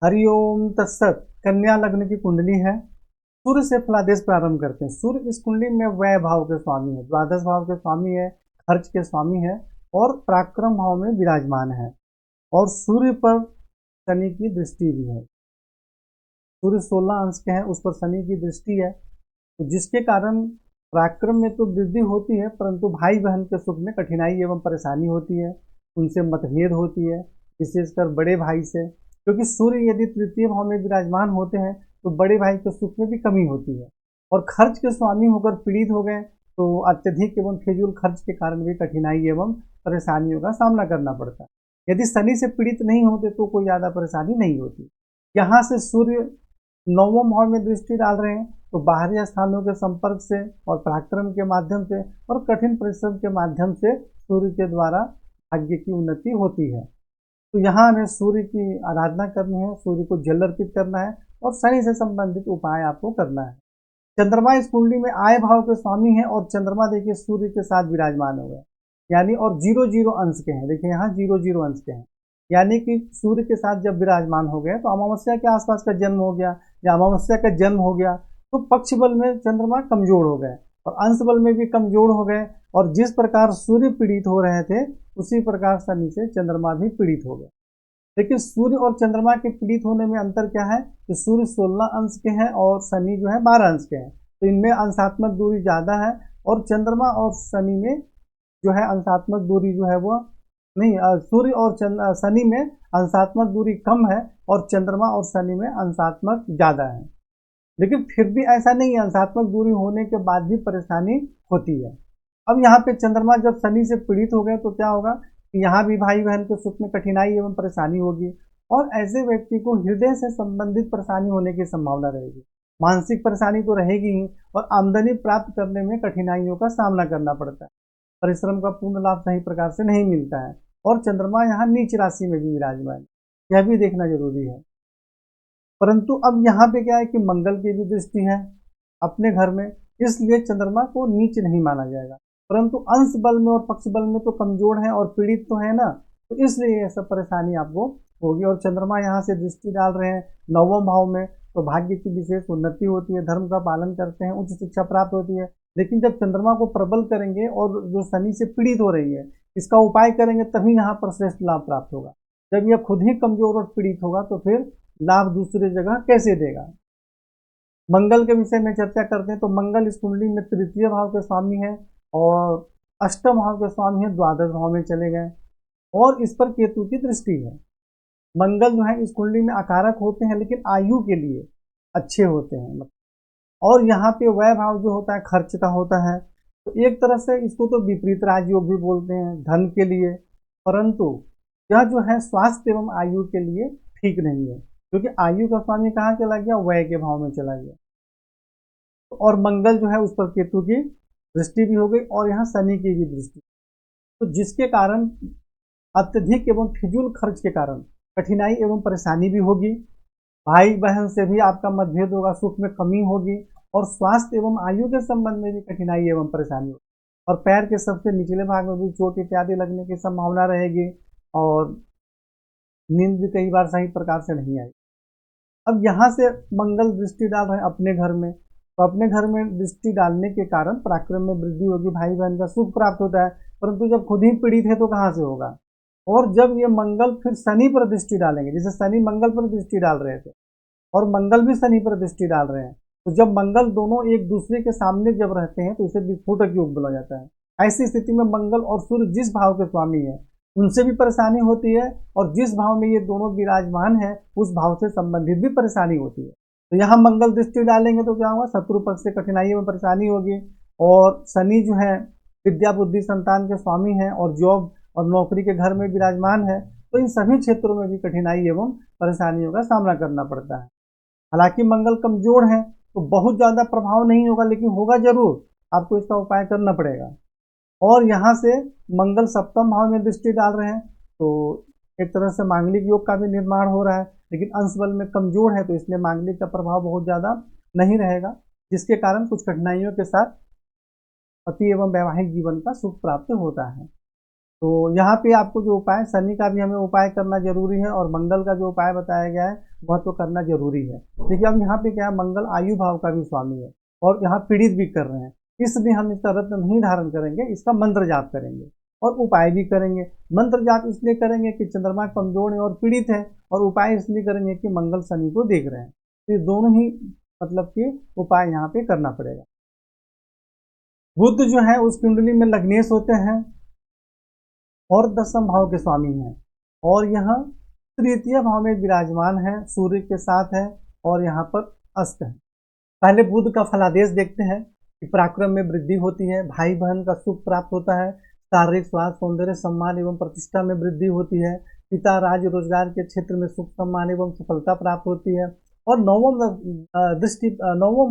हरिओम तत्सत। कन्या लग्न की कुंडली है। सूर्य से फलादेश प्रारंभ करते हैं। सूर्य इस कुंडली में व्यय भाव के स्वामी है, द्वादश भाव के स्वामी है, खर्च के स्वामी है और पराक्रम भाव में विराजमान है। और सूर्य पर शनि की दृष्टि भी है। सूर्य 16 अंश के हैं, उस पर शनि की दृष्टि है, तो जिसके कारण पराक्रम में तो वृद्धि होती है, परंतु भाई बहन के सुख में कठिनाई एवं परेशानी होती है, उनसे मतभेद होती है, विशेषकर बड़े भाई से। क्योंकि सूर्य यदि तृतीय भाव में विराजमान होते हैं तो बड़े भाई के सुख में भी कमी होती है। और खर्च के स्वामी होकर पीड़ित हो गए तो अत्यधिक एवं फिजूल खर्च के कारण भी कठिनाई एवं परेशानियों का सामना करना पड़ता है। यदि शनि से पीड़ित नहीं होते तो कोई ज़्यादा परेशानी नहीं होती। यहाँ से सूर्य नौवें भाव में दृष्टि डाल रहे हैं, तो बाहरी स्थानों के संपर्क से और पराक्रम के माध्यम से और कठिन परिश्रम के माध्यम से सूर्य के द्वारा भाग्य की उन्नति होती है। तो यहाँ हमें सूर्य की आराधना करनी है, सूर्य को जल अर्पित करना है और शनि से संबंधित उपाय आपको करना है। चंद्रमा इस कुंडली में आय भाव के स्वामी है और चंद्रमा देखिए सूर्य के साथ विराजमान हो गए, यानी और 0-0 अंश के हैं। देखिए यहाँ 0-0 अंश के हैं, यानी कि सूर्य के साथ जब विराजमान हो गए तो अमावस्या के आसपास का जन्म हो गया या अमावस्या का जन्म हो गया तो पक्ष बल में चंद्रमा कमजोर हो गए और अंश बल में भी कमजोर हो गए। और जिस प्रकार सूर्य पीड़ित हो रहे थे उसी प्रकार शनि से चंद्रमा भी पीड़ित हो गए। लेकिन सूर्य और चंद्रमा के पीड़ित होने में अंतर क्या है कि सूर्य 16 अंश के हैं और शनि जो है 12 अंश के हैं, तो इनमें अंशात्मक दूरी ज़्यादा है। और चंद्रमा और शनि में जो है अंशात्मक दूरी जो है वो नहीं, सूर्य और शनि में अंशात्मक दूरी कम है और चंद्रमा और शनि में अंशात्मक ज़्यादा है। लेकिन फिर भी ऐसा नहीं है, अंशात्मक दूरी होने के बाद भी परेशानी होती है। अब यहाँ पे चंद्रमा जब शनि से पीड़ित हो गए तो क्या होगा कि यहाँ भी भाई बहन के सुख में कठिनाई एवं परेशानी होगी और ऐसे व्यक्ति को हृदय से संबंधित परेशानी होने की संभावना रहेगी। मानसिक परेशानी तो रहेगी ही और आमदनी प्राप्त करने में कठिनाइयों का सामना करना पड़ता है। परिश्रम का पूर्ण लाभ सही प्रकार से नहीं मिलता है और चंद्रमा यहाँ नीच राशि में भी विराजमान है, यह भी देखना जरूरी है। परंतु अब यहाँ पे क्या है कि मंगल की भी दृष्टि है अपने घर में, इसलिए चंद्रमा को नीच नहीं माना जाएगा। परंतु अंश बल में और पक्ष बल में तो कमजोर है और पीड़ित तो है ना, तो इसलिए यह सब परेशानी आपको होगी। और चंद्रमा यहाँ से दृष्टि डाल रहे हैं नौवें भाव में, तो भाग्य की विशेष उन्नति होती है, धर्म का पालन करते हैं, उच्च शिक्षा प्राप्त होती है। लेकिन जब चंद्रमा को प्रबल करेंगे और जो शनि से पीड़ित हो रही है इसका उपाय करेंगे तभी यहाँ पर श्रेष्ठ लाभ प्राप्त होगा। जब यह खुद ही कमजोर और पीड़ित होगा तो फिर लाभ दूसरी जगह कैसे देगा। मंगल के विषय में चर्चा करते हैं तो मंगल इस कुंडली में तृतीय भाव के स्वामी है और अष्टम भाव के स्वामी है, द्वादश भाव में चले गए और इस पर केतु की दृष्टि है। मंगल जो है इस कुंडली में अकारक होते हैं लेकिन आयु के लिए अच्छे होते हैं। और यहाँ पे व्यय भाव जो होता है खर्च का होता है, तो एक तरह से इसको तो विपरीत राजयोग भी बोलते हैं धन के लिए, परंतु यह जो है स्वास्थ्य एवं आयु के लिए ठीक नहीं है, क्योंकि आयु का स्वामी कहाँ चला गया, व्यय के भाव में चला गया। और मंगल जो है उस पर केतु की दृष्टि भी हो गई और यहाँ शनि की भी दृष्टि, तो जिसके कारण अत्यधिक एवं फिजूल खर्च के कारण कठिनाई एवं परेशानी भी होगी। भाई बहन से भी आपका मतभेद होगा, सुख में कमी होगी और स्वास्थ्य एवं आयु के संबंध में भी कठिनाई एवं परेशानी होगी। और पैर के सबसे निचले भाग में भी चोट इत्यादि लगने की संभावना रहेगी और नींद भी कई बार सही प्रकार से नहीं आई। अब यहाँ से मंगल दृष्टि डाल रहे हैं अपने घर में, तो अपने घर में दृष्टि डालने के कारण पराक्रम में वृद्धि होगी, भाई बहन का सुख प्राप्त होता है। परंतु जब खुद ही पीड़ित है तो कहाँ से होगा। और जब ये मंगल फिर शनि पर दृष्टि डालेंगे, जैसे शनि मंगल पर दृष्टि डाल रहे थे और मंगल भी शनि पर दृष्टि डाल रहे हैं, तो जब मंगल दोनों एक दूसरे के सामने जब रहते हैं तो इसे विस्फोटक योग बोला जाता है। ऐसी स्थिति में मंगल और सूर्य जिस भाव के स्वामी है उनसे भी परेशानी होती है और जिस भाव में ये दोनों विराजमान है उस भाव से संबंधित भी परेशानी होती है। तो यहाँ मंगल दृष्टि डालेंगे तो क्या होगा, शत्रु पक्ष से कठिनाई में परेशानी होगी। और शनि जो है विद्या बुद्धि संतान के स्वामी है और जॉब और नौकरी के घर में विराजमान है, तो इन सभी क्षेत्रों में भी कठिनाई एवं परेशानियों का सामना करना पड़ता है। हालांकि मंगल कमजोर है तो बहुत ज्यादा प्रभाव नहीं होगा, लेकिन होगा जरूर, आपको इसका उपाय करना पड़ेगा। और यहाँ से मंगल सप्तम भाव में दृष्टि डाल रहे हैं तो एक तरह से मांगलिक योग का भी निर्माण हो रहा है, लेकिन अंश बल में कमजोर है तो इसलिए मांगलिक का प्रभाव बहुत ज्यादा नहीं रहेगा, जिसके कारण कुछ कठिनाइयों के साथ पति एवं वैवाहिक जीवन का सुख प्राप्त होता है। तो यहाँ पे आपको जो उपाय, शनि का भी हमें उपाय करना जरूरी है और मंगल का जो उपाय बताया गया है वह तो करना जरूरी है। देखिए अब यहाँ पे क्या है, मंगल आयु भाव का भी स्वामी है और यहाँ पीड़ित भी कर रहे हैं, इसलिए हम इसका रत्न नहीं धारण करेंगे, इसका मंत्र जाप करेंगे और उपाय भी करेंगे। मंत्र जाप इसलिए करेंगे कि चंद्रमा कमजोर है और पीड़ित है, और उपाय इसलिए करेंगे कि मंगल शनि को देख रहे हैं। तो ये दोनों ही मतलब कि उपाय यहाँ पे करना पड़ेगा। बुध जो है उस कुंडली में लग्नेश होते हैं और दसम भाव के स्वामी हैं, और यह तृतीय भाव में विराजमान है, सूर्य के साथ है और यहाँ पर अस्त है। पहले बुध का फलादेश देखते हैं कि पराक्रम में वृद्धि होती है, भाई बहन का सुख प्राप्त होता है, शारीरिक स्वास्थ्य, सौंदर्य, सम्मान एवं प्रतिष्ठा में वृद्धि होती है, पिता राज्य रोजगार के क्षेत्र में सुख सम्मान एवं सफलता प्राप्त होती है, और नवम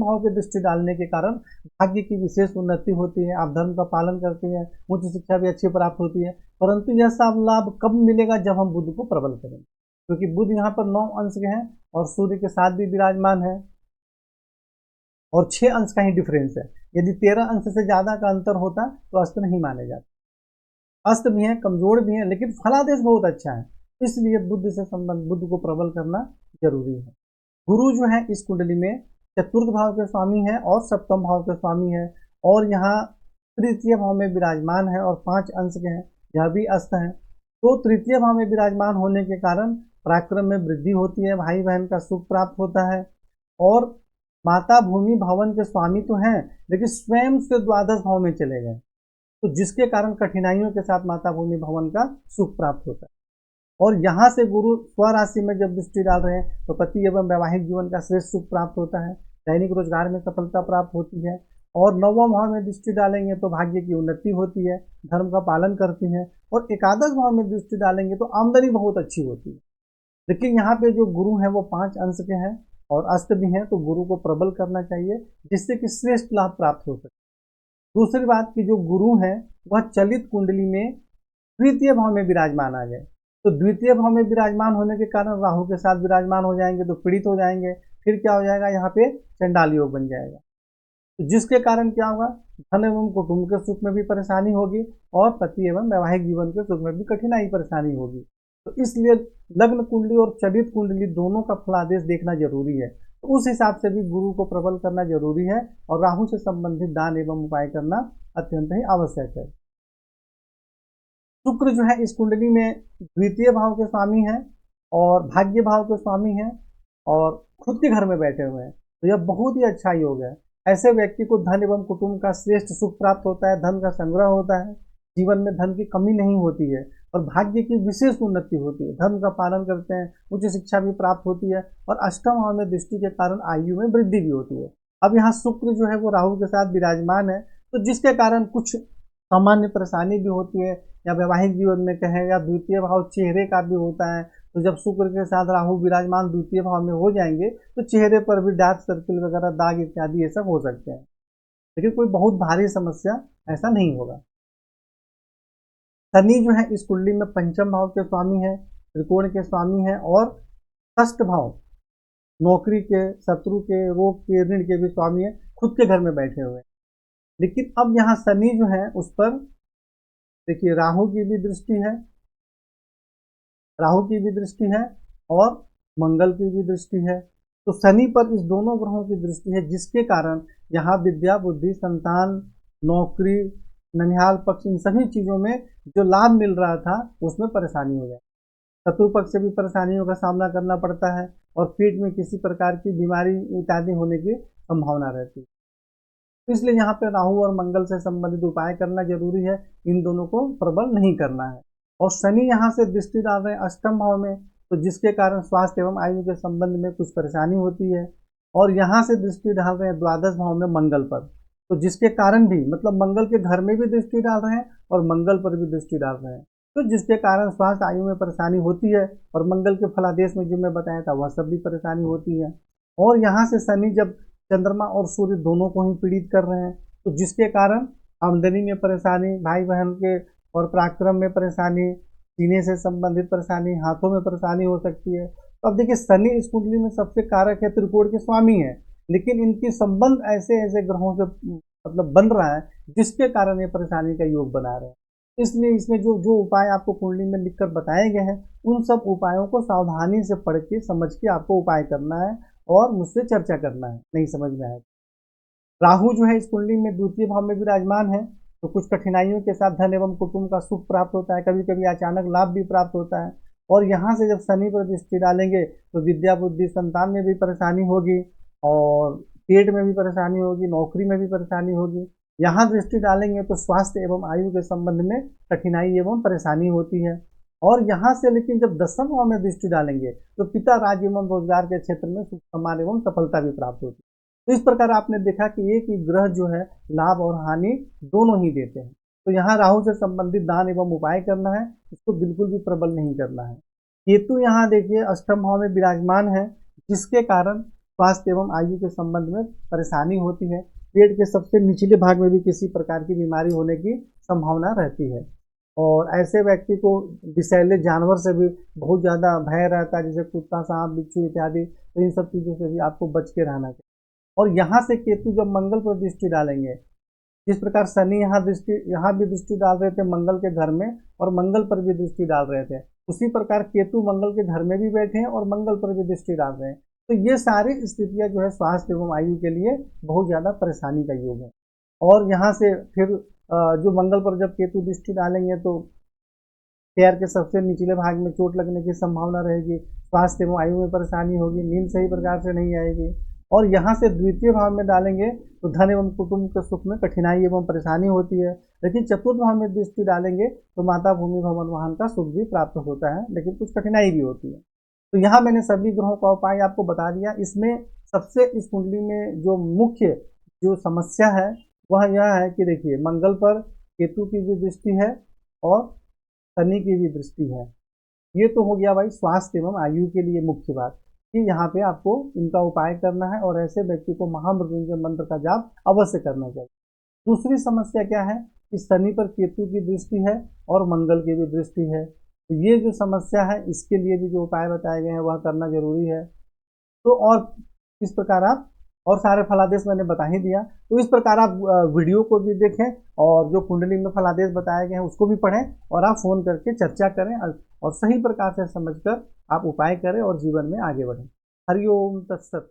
भाव की दृष्टि डालने के कारण भाग्य की विशेष उन्नति होती है, आप धर्म का पालन करते हैं, उच्च शिक्षा भी अच्छी प्राप्त होती है। परंतु यह सब लाभ कब मिलेगा, जब हम बुध को प्रबल करेंगे, क्योंकि बुध यहाँ पर 9 अंश के हैं और सूर्य के साथ भी विराजमान है और 6 अंश का ही डिफरेंस है। यदि 13 अंश से ज्यादा का अंतर होता तो अस्त नहीं माने जाते। अस्त भी है, कमजोर भी है, लेकिन फलादेश बहुत अच्छा है, इसलिए बुध से संबंध, बुध को प्रबल करना जरूरी है। गुरु जो है इस कुंडली में चतुर्थ भाव के स्वामी है और सप्तम भाव के स्वामी है, और यहाँ तृतीय भाव में विराजमान है और 5 अंश के हैं, यह भी अस्त है। तो तृतीय भाव में विराजमान होने के कारण पराक्रम में वृद्धि होती है, भाई बहन का सुख प्राप्त होता है, और माता भूमि भवन के स्वामी तो हैं लेकिन स्वयं से द्वादश भाव में चले गए, तो जिसके कारण कठिनाइयों के साथ माता भूमि भवन का सुख प्राप्त होता है। और यहाँ से गुरु स्वराशि में जब दृष्टि डाल रहे हैं तो पति एवं वैवाहिक जीवन का श्रेष्ठ सुख प्राप्त होता है, दैनिक रोजगार में सफलता प्राप्त होती है, और नवम भाव में दृष्टि डालेंगे तो भाग्य की उन्नति होती है, धर्म का पालन करती है, और एकादश भाव में दृष्टि डालेंगे तो आमदनी बहुत अच्छी होती है। लेकिन यहाँ पे जो गुरु है वो 5 अंश के हैं और अस्त भी हैं, तो गुरु को प्रबल करना चाहिए जिससे कि श्रेष्ठ लाभ प्राप्त हो सके। दूसरी बात कि जो गुरु है वह चलित कुंडली में द्वितीय भाव में विराजमान आ गए, तो द्वितीय भाव में विराजमान होने के कारण राहु के साथ विराजमान हो जाएंगे तो पीड़ित हो जाएंगे, फिर क्या हो जाएगा, यहाँ पे चंडाल योग बन जाएगा, तो जिसके कारण क्या होगा, धन एवं कुटुंब के सुख में भी परेशानी होगी और पति एवं वैवाहिक जीवन के सुख में भी कठिनाई परेशानी होगी। तो इसलिए लग्न कुंडली और चलित कुंडली दोनों का फलादेश देखना जरूरी है, तो उस हिसाब से भी गुरु को प्रबल करना जरूरी है और राहु से संबंधित दान एवं उपाय करना अत्यंत ही आवश्यक है। शुक्र जो है इस कुंडली में द्वितीय भाव के स्वामी हैं और भाग्य भाव के स्वामी हैं और खुद के घर में बैठे हुए हैं, तो यह बहुत ही अच्छा योग है। ऐसे व्यक्ति को धन एवं कुटुंब का श्रेष्ठ सुख प्राप्त होता है, धन का संग्रह होता है, जीवन में धन की कमी नहीं होती है और भाग्य की विशेष उन्नति होती है, धर्म का पालन करते हैं, उच्च शिक्षा भी प्राप्त होती है, और अष्टम भाव में दृष्टि के कारण आयु में वृद्धि भी होती है। अब यहाँ शुक्र जो है वो राहु के साथ विराजमान है, तो जिसके कारण कुछ सामान्य परेशानी भी होती है, या वैवाहिक जीवन में कहें, या द्वितीय भाव चेहरे का भी होता है, तो जब शुक्र के साथ राहु विराजमान द्वितीय भाव में हो जाएंगे तो चेहरे पर भी डार्क सर्किल वगैरह, दाग इत्यादि ये सब हो सकते हैं, लेकिन कोई बहुत भारी समस्या ऐसा नहीं होगा। शनि जो है इस कुंडली में पंचम भाव के स्वामी है, त्रिकोण के स्वामी है, और षष्ठ भाव नौकरी के, शत्रु के, रोग के, ऋण के भी स्वामी है, खुद के घर में बैठे हुए हैं। लेकिन अब यहाँ शनि जो है उस पर देखिए राहु की भी दृष्टि है, राहु की भी दृष्टि है और मंगल की भी दृष्टि है, तो शनि पर इस दोनों ग्रहों की दृष्टि है, जिसके कारण यहाँ विद्या, बुद्धि, संतान, नौकरी, ननिहाल पक्ष, इन सभी चीजों में जो लाभ मिल रहा था उसमें परेशानी हो जाए। शत्रु पक्ष से भी परेशानियों का सामना करना पड़ता है और पेट में किसी प्रकार की बीमारी इत्यादि होने की संभावना रहती है, इसलिए यहाँ पे राहु और मंगल से संबंधित उपाय करना जरूरी है, इन दोनों को प्रबल नहीं करना है। और शनि यहाँ से दृष्टि डाल रहे हैं अष्टम भाव में, तो जिसके कारण स्वास्थ्य एवं आयु के संबंध में कुछ परेशानी होती है, और यहाँ से दृष्टि डाल रहे हैं द्वादश भाव में मंगल पर, तो जिसके कारण भी मतलब मंगल के घर में भी दृष्टि डाल रहे हैं और मंगल पर भी दृष्टि डाल रहे हैं, तो जिसके कारण स्वास्थ्य आयु में परेशानी होती है, और मंगल के फलादेश में जो मैं बताया था वह सब भी परेशानी होती है। और यहाँ से शनि जब चंद्रमा और सूर्य दोनों को ही पीड़ित कर रहे हैं, तो जिसके कारण आमदनी में परेशानी, भाई बहन के और पराक्रम में परेशानी, सीने से संबंधित परेशानी, हाथों में परेशानी हो सकती है। तो अब देखिए शनि इस कुंडली में सबसे कारक है, त्रिकोण के स्वामी है, लेकिन इनकी संबंध ऐसे ऐसे ग्रहों से मतलब बन रहा है जिसके कारण ये परेशानी का योग बना रहे हैं। इसलिए इसमें जो जो उपाय आपको कुंडली में लिखकर बताए गए हैं, उन सब उपायों को सावधानी से पढ़ के समझ के आपको उपाय करना है और मुझसे चर्चा करना है, नहीं समझ में आए। राहु जो है इस कुंडली में द्वितीय भाव में विराजमान है, तो कुछ कठिनाइयों के साथ धन एवं कुटुंब का सुख प्राप्त होता है, कभी कभी अचानक लाभ भी प्राप्त होता है। और यहाँ से जब शनि पर दृष्टि डालेंगे तो विद्या बुद्धि संतान में भी परेशानी होगी, और पेट में भी परेशानी होगी, नौकरी में भी परेशानी होगी। यहाँ दृष्टि डालेंगे तो स्वास्थ्य एवं आयु के संबंध में कठिनाई एवं परेशानी होती है। और यहाँ से लेकिन जब दसम भाव में दृष्टि डालेंगे तो पिता राज्य एवं रोजगार के क्षेत्र में सुख सम्मान एवं सफलता भी प्राप्त होती है। तो इस प्रकार आपने देखा कि एक ही ग्रह जो है लाभ और हानि दोनों ही देते हैं। तो यहाँ राहु से संबंधित दान एवं उपाय करना है, इसको बिल्कुल भी प्रबल नहीं करना है। केतु यहाँ देखिए अष्टम भाव में विराजमान है, जिसके कारण स्वास्थ्य एवं आयु के संबंध में परेशानी होती है। पेट के सबसे निचले भाग में भी किसी प्रकार की बीमारी होने की संभावना रहती है। और ऐसे व्यक्ति को विषैले जानवर से भी बहुत ज़्यादा भय रहता है, जैसे कुत्ता, सांप, बिच्छू इत्यादि। तो इन सब चीज़ों से भी आपको बच के रहना चाहिए। और यहाँ से केतु जब मंगल पर दृष्टि डालेंगे, जिस प्रकार शनि यहाँ भी दृष्टि डाल रहे थे मंगल के घर में, और मंगल पर भी दृष्टि डाल रहे थे, उसी प्रकार केतु मंगल के घर में भी बैठे हैं और मंगल पर भी दृष्टि डाल रहे हैं। तो ये सारी स्थितियां जो है स्वास्थ्य एवं आयु के लिए बहुत ज्यादा परेशानी का योग है। और यहाँ से फिर जो मंगल पर जब केतु दृष्टि डालेंगे तो पैर के सबसे निचले भाग में चोट लगने की संभावना रहेगी, स्वास्थ्य एवं आयु में परेशानी होगी, नींद सही प्रकार से नहीं आएगी। और यहाँ से द्वितीय भाव में डालेंगे तो धन एवं कुटुंब के सुख में कठिनाई एवं परेशानी होती है। लेकिन चतुर्थ भाव में दृष्टि डालेंगे तो माता, भूमि, भवन, वाहन का सुख भी प्राप्त होता है, लेकिन कुछ कठिनाई भी होती है। तो यहाँ मैंने सभी ग्रहों का उपाय आपको बता दिया। इसमें सबसे इस कुंडली में जो मुख्य जो समस्या है वह यह है कि देखिए मंगल पर केतु की भी दृष्टि है और शनि की भी दृष्टि है। ये तो हो गया भाई स्वास्थ्य एवं आयु के लिए मुख्य बात, कि यहाँ पे आपको इनका उपाय करना है और ऐसे व्यक्ति को महामृत्युंजय मंत्र का जाप अवश्य करना चाहिए। दूसरी समस्या क्या है कि शनि पर केतु की दृष्टि है और मंगल की भी दृष्टि है। तो ये जो समस्या है इसके लिए भी जो उपाय बताए गए हैं वह करना जरूरी है। तो और इस प्रकार आप, और सारे फलादेश मैंने बता ही दिया, तो इस प्रकार आप वीडियो को भी देखें और जो कुंडली में फलादेश बताए गए हैं उसको भी पढ़ें, और आप फोन करके चर्चा करें और सही प्रकार से समझकर आप उपाय करें और जीवन में आगे बढ़ें। हरिओम तत्सत।